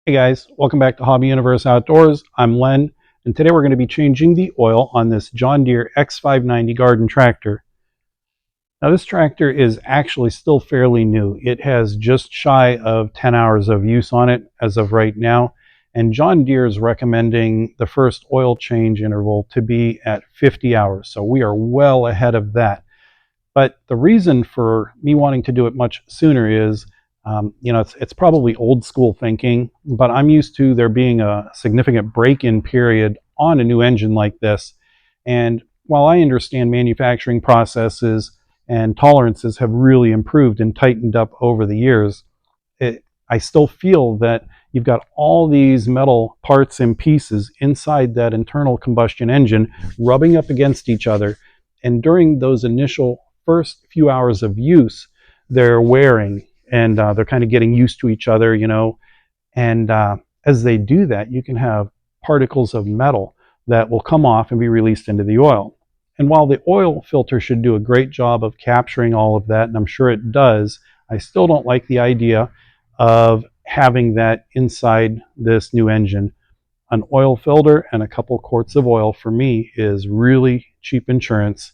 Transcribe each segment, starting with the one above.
Hey guys, welcome back to Hobby Universe Outdoors. I'm Len, and today we're going to be changing the oil on this John Deere X590 garden tractor. Now this tractor is actually still fairly new. It has just shy of 10 hours of use on it as of right now, and John Deere is recommending the first oil change interval to be at 50 hours, so we are well ahead of that. But the reason for me wanting to do it much sooner is, it's probably old school thinking, but I'm used to there being a significant break-in period on a new engine like this. And while I understand manufacturing processes and tolerances have really improved and tightened up over the years, I still feel that you've got all these metal parts and pieces inside that internal combustion engine rubbing up against each other. And during those initial first few hours of use, they're wearing and they're kind of getting used to each other, And as they do that, you can have particles of metal that will come off and be released into the oil. And while the oil filter should do a great job of capturing all of that, and I'm sure it does, I still don't like the idea of having that inside this new engine. An oil filter and a couple quarts of oil for me is really cheap insurance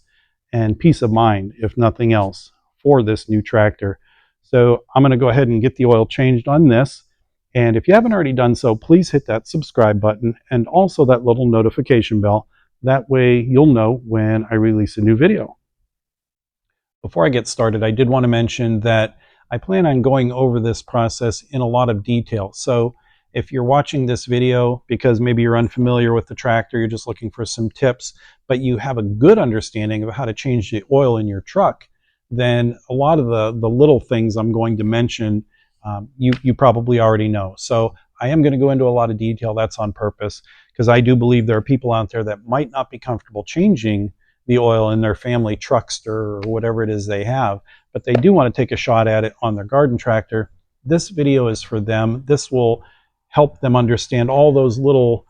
and peace of mind, if nothing else, for this new tractor. So I'm going to go ahead and get the oil changed on this. And if you haven't already done so, please hit that subscribe button and also that little notification bell. That way you'll know when I release a new video. Before I get started, I did want to mention that I plan on going over this process in a lot of detail. So if you're watching this video because maybe you're unfamiliar with the tractor, you're just looking for some tips, but you have a good understanding of how to change the oil in your truck, then a lot of the little things I'm going to mention, you probably already know. So I am going to go into a lot of detail. That's on purpose, because I do believe there are people out there that might not be comfortable changing the oil in their family truckster or whatever it is they have, but they do want to take a shot at it on their garden tractor. This video is for them. This will help them understand all those little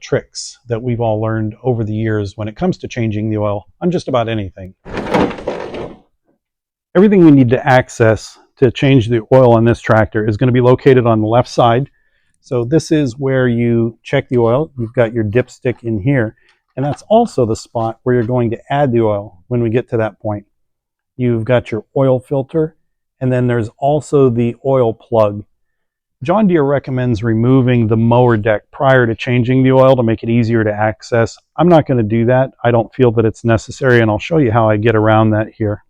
tricks that we've all learned over the years when it comes to changing the oil on just about anything. Everything we need to access to change the oil on this tractor is going to be located on the left side. So this is where you check the oil. You've got your dipstick in here, and that's also the spot where you're going to add the oil when we get to that point. You've got your oil filter, and then there's also the oil plug. John Deere recommends removing the mower deck prior to changing the oil to make it easier to access. I'm not going to do that. I don't feel that it's necessary, and I'll show you how I get around that here.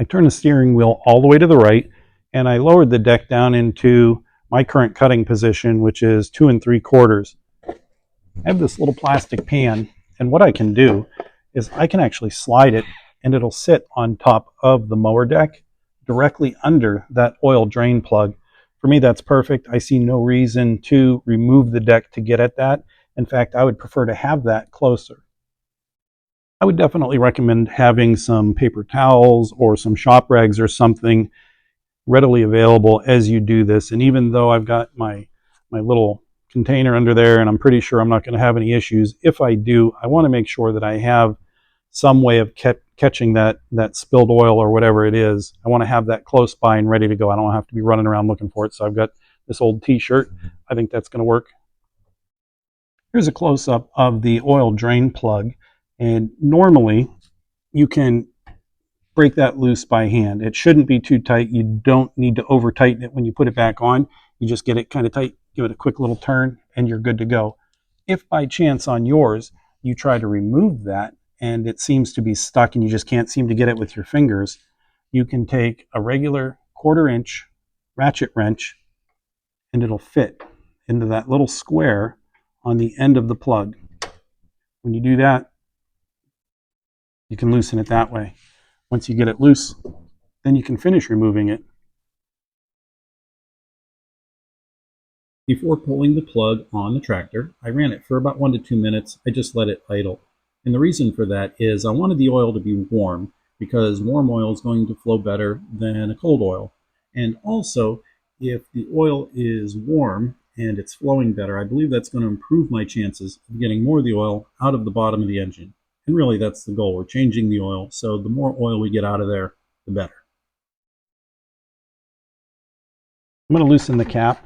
I turn the steering wheel all the way to the right, and I lowered the deck down into my current cutting position, which is 2 3/4. I have this little plastic pan, and what I can do is I can actually slide it, and it'll sit on top of the mower deck directly under that oil drain plug. For me, that's perfect. I see no reason to remove the deck to get at that. In fact, I would prefer to have that closer. I would definitely recommend having some paper towels or some shop rags or something readily available as you do this. And even though I've got my little container under there and I'm pretty sure I'm not going to have any issues, if I do, I want to make sure that I have some way of catching that spilled oil or whatever it is. I want to have that close by and ready to go. I don't have to be running around looking for it. So I've got this old t-shirt. I think that's going to work. Here's a close-up of the oil drain plug. And normally you can break that loose by hand. It shouldn't be too tight. You don't need to over tighten it when you put it back on. You just get it kind of tight, give it a quick little turn, and you're good to go. If by chance on yours you try to remove that and it seems to be stuck and you just can't seem to get it with your fingers, you can take a regular 1/4-inch ratchet wrench and it'll fit into that little square on the end of the plug. When you do that, you can loosen it that way. Once you get it loose, then you can finish removing it. Before pulling the plug on the tractor, I ran it for about 1 to 2 minutes. I just let it idle. And the reason for that is I wanted the oil to be warm, because warm oil is going to flow better than a cold oil. And also, if the oil is warm and it's flowing better, I believe that's going to improve my chances of getting more of the oil out of the bottom of the engine. And really, that's the goal. We're changing the oil, so the more oil we get out of there, the better. I'm going to loosen the cap.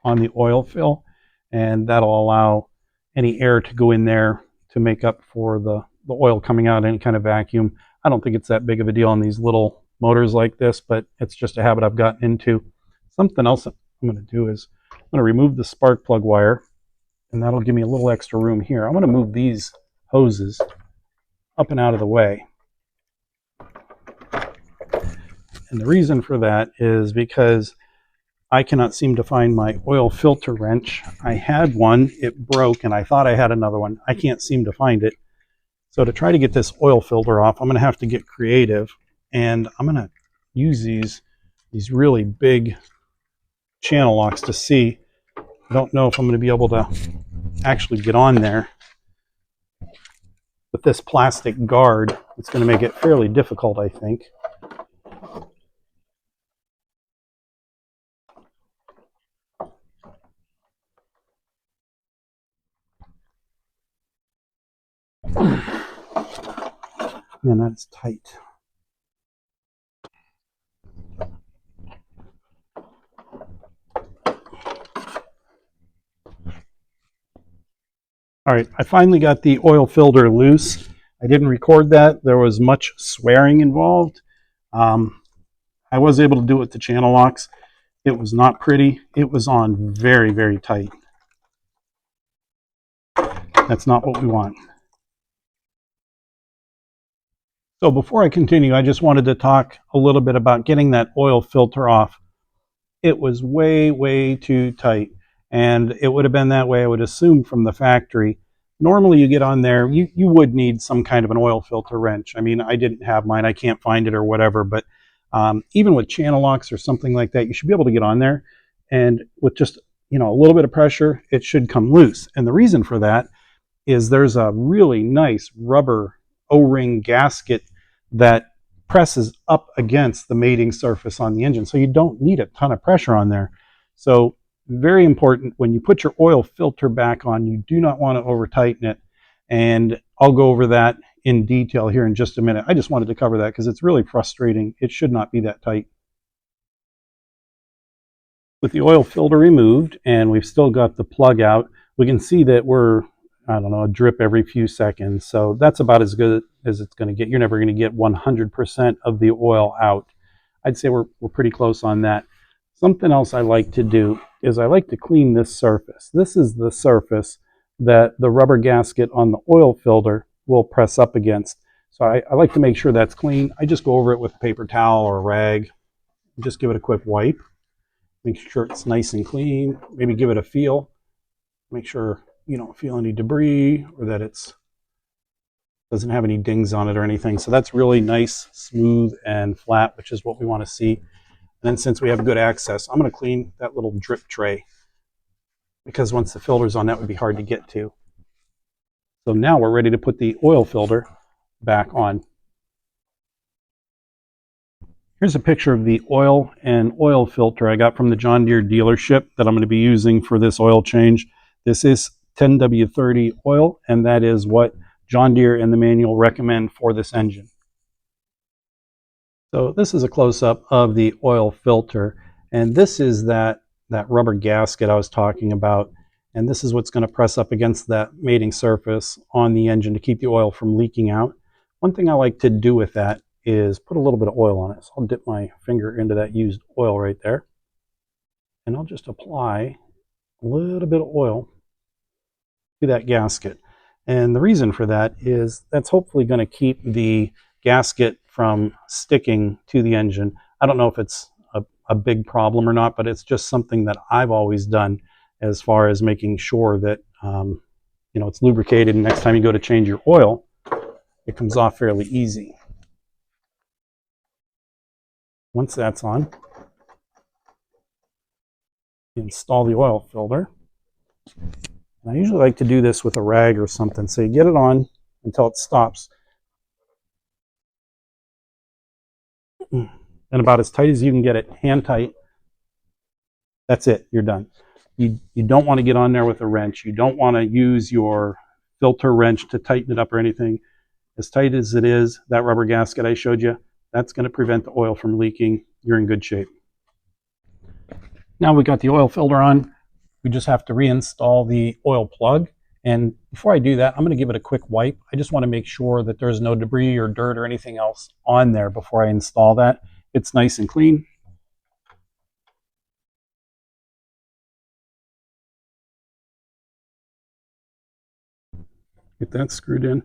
on the oil fill, and that'll allow any air to go in there to make up for the oil coming out, any kind of vacuum. I don't think it's that big of a deal on these little motors like this, but it's just a habit I've gotten into. Something else I'm going to do is I'm going to remove the spark plug wire, and that'll give me a little extra room here. I'm going to move these hoses up and out of the way. And the reason for that is because I cannot seem to find my oil filter wrench. I had one, it broke, and I thought I had another one. I can't seem to find it. So to try to get this oil filter off, I'm going to have to get creative, and I'm going to use these really big channel locks to see. I don't know if I'm going to be able to actually get on there. With this plastic guard, it's going to make it fairly difficult, I think. Man, that's tight. All right, I finally got the oil filter loose. I didn't record that. There was much swearing involved. I was able to do it with the channel locks. It was not pretty. It was on very, very tight. That's not what we want. So before I continue, I just wanted to talk a little bit about getting that oil filter off. It was way, way too tight, and it would have been that way, I would assume, from the factory. Normally you get on there, you would need some kind of an oil filter wrench. I mean, I didn't have mine, I can't find it or whatever, but even with channel locks or something like that, you should be able to get on there, and with just a little bit of pressure, it should come loose. And the reason for that is there's a really nice rubber O-ring gasket that presses up against the mating surface on the engine, so you don't need a ton of pressure on there. So very important, when you put your oil filter back on, you do not want to over tighten it, and I'll go over that in detail here in just a minute. I just wanted to cover that because it's really frustrating. It should not be that tight. With the oil filter removed and we've still got the plug out, we can see that we're, I don't know, a drip every few seconds. So that's about as good as it's going to get. You're never going to get 100% of the oil out. I'd say we're pretty close on that. Something else I like to do is I like to clean this surface. This is the surface that the rubber gasket on the oil filter will press up against. So I like to make sure that's clean. I just go over it with a paper towel or a rag. Just give it a quick wipe. Make sure it's nice and clean. Maybe give it a feel. Make sure you don't feel any debris or that it's doesn't have any dings on it or anything. So that's really nice, smooth, and flat, which is what we want to see. And then since we have good access, I'm going to clean that little drip tray because once the filter's on, that would be hard to get to. So now we're ready to put the oil filter back on. Here's a picture of the oil and oil filter I got from the John Deere dealership that I'm going to be using for this oil change. This is 10W30 oil, and that is what John Deere and the manual recommend for this engine. So this is a close-up of the oil filter, and this is that rubber gasket I was talking about, and this is what's going to press up against that mating surface on the engine to keep the oil from leaking out. One thing I like to do with that is put a little bit of oil on it. So I'll dip my finger into that used oil right there, and I'll just apply a little bit of oil to that gasket. And the reason for that is that's hopefully going to keep the gasket from sticking to the engine. I don't know if it's a big problem or not, but it's just something that I've always done as far as making sure that it's lubricated, and next time you go to change your oil, it comes off fairly easy. Once that's on, install the oil filter. And I usually like to do this with a rag or something. So you get it on until it stops. And about as tight as you can get it, hand tight. That's it, you're done. You don't want to get on there with a wrench. You don't want to use your filter wrench to tighten it up or anything. As tight as it is, that rubber gasket I showed you, that's going to prevent the oil from leaking. You're in good shape. Now we got the oil filter on. We just have to reinstall the oil plug. And before I do that, I'm going to give it a quick wipe. I just want to make sure that there's no debris or dirt or anything else on there before I install that. It's nice and clean. Get that screwed in.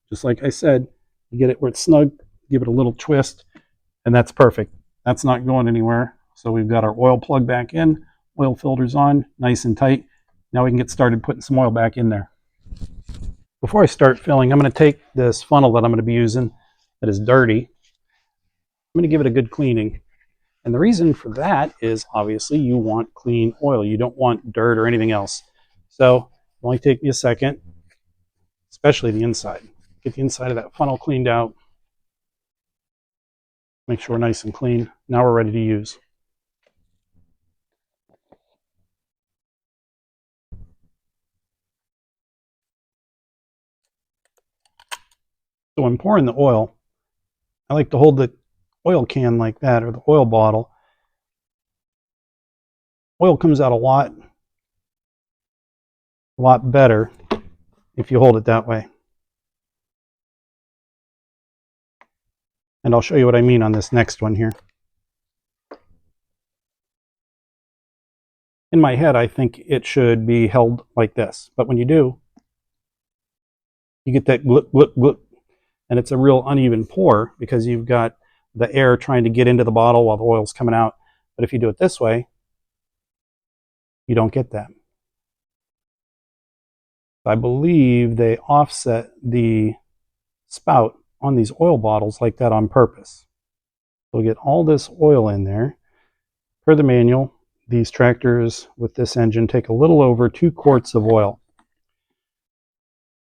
Just like I said, you get it where it's snug, give it a little twist, and that's perfect. That's not going anywhere. So we've got our oil plug back in, oil filters on, nice and tight. Now we can get started putting some oil back in there. Before I start filling, I'm going to take this funnel that I'm going to be using that is dirty. I'm going to give it a good cleaning. And the reason for that is obviously you want clean oil. You don't want dirt or anything else. So it'll only take me a second, especially the inside. Get the inside of that funnel cleaned out. Make sure we're nice and clean. Now we're ready to use. So when pouring the oil, I like to hold the oil can like that, or the oil bottle. Oil comes out a lot better if you hold it that way. And I'll show you what I mean on this next one here. In my head, I think it should be held like this. But when you do, you get that glip, glip, glip. And it's a real uneven pour because you've got the air trying to get into the bottle while the oil's coming out. But if you do it this way, you don't get that. I believe they offset the spout on these oil bottles like that on purpose. So get all this oil in there. Per the manual, these tractors with this engine take a little over 2 quarts of oil.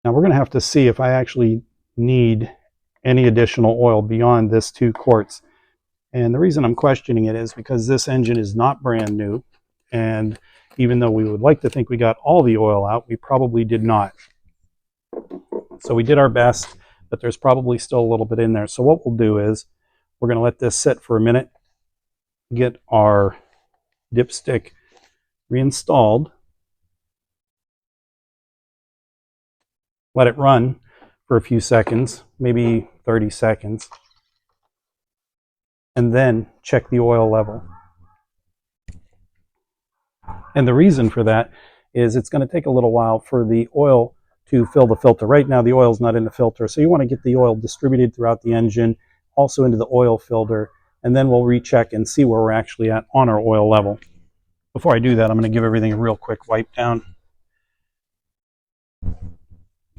Now we're going to have to see if I actually need any additional oil beyond this 2 quarts. And the reason I'm questioning it is because this engine is not brand new. And even though we would like to think we got all the oil out, we probably did not. So we did our best, but there's probably still a little bit in there. So what we'll do is we're going to let this sit for a minute, get our dipstick reinstalled, let it run for a few seconds, maybe 30 seconds, and then check the oil level. And the reason for that is it's going to take a little while for the oil to fill the filter. Right now the oil's not in the filter, so you want to get the oil distributed throughout the engine, also into the oil filter, and then we'll recheck and see where we're actually at on our oil level. Before I do that, I'm going to give everything a real quick wipe down.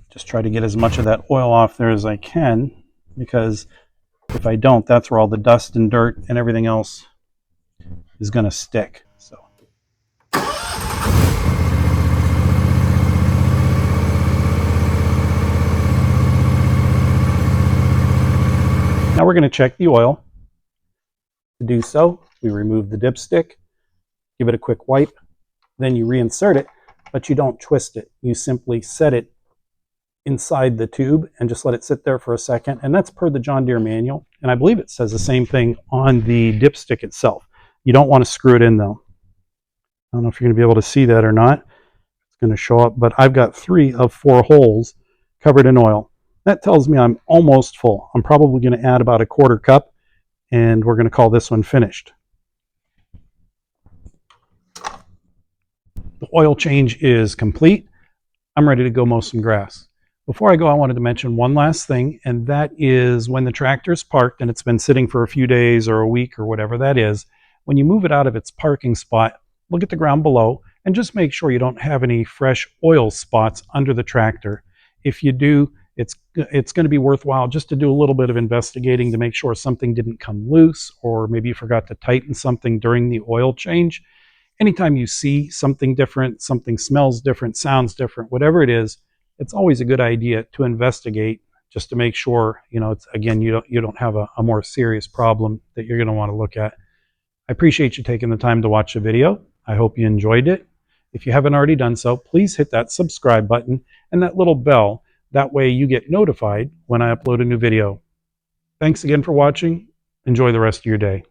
Just try to get as much of that oil off there as I can, because if I don't, that's where all the dust and dirt and everything else is going to stick. So now we're going to check the oil. To do so, we remove the dipstick, give it a quick wipe, then you reinsert it, but you don't twist it. You simply set it inside the tube and just let it sit there for a second. And that's per the John Deere manual. And I believe it says the same thing on the dipstick itself. You don't want to screw it in though. I don't know if you're going to be able to see that or not. It's going to show up, but I've got 3 of 4 holes covered in oil. That tells me I'm almost full. I'm probably going to add about a 1/4 cup, and we're going to call this one finished. The oil change is complete. I'm ready to go mow some grass. Before I go, I wanted to mention one last thing, and that is when the tractor's parked and it's been sitting for a few days or a week or whatever that is, when you move it out of its parking spot, look at the ground below and just make sure you don't have any fresh oil spots under the tractor. If you do, it's going to be worthwhile just to do a little bit of investigating to make sure something didn't come loose, or maybe you forgot to tighten something during the oil change. Anytime you see something different, something smells different, sounds different, whatever it is, it's always a good idea to investigate just to make sure, it's, again, you don't have a more serious problem that you're going to want to look at. I appreciate you taking the time to watch the video. I hope you enjoyed it. If you haven't already done so, please hit that subscribe button and that little bell. That way you get notified when I upload a new video. Thanks again for watching. Enjoy the rest of your day.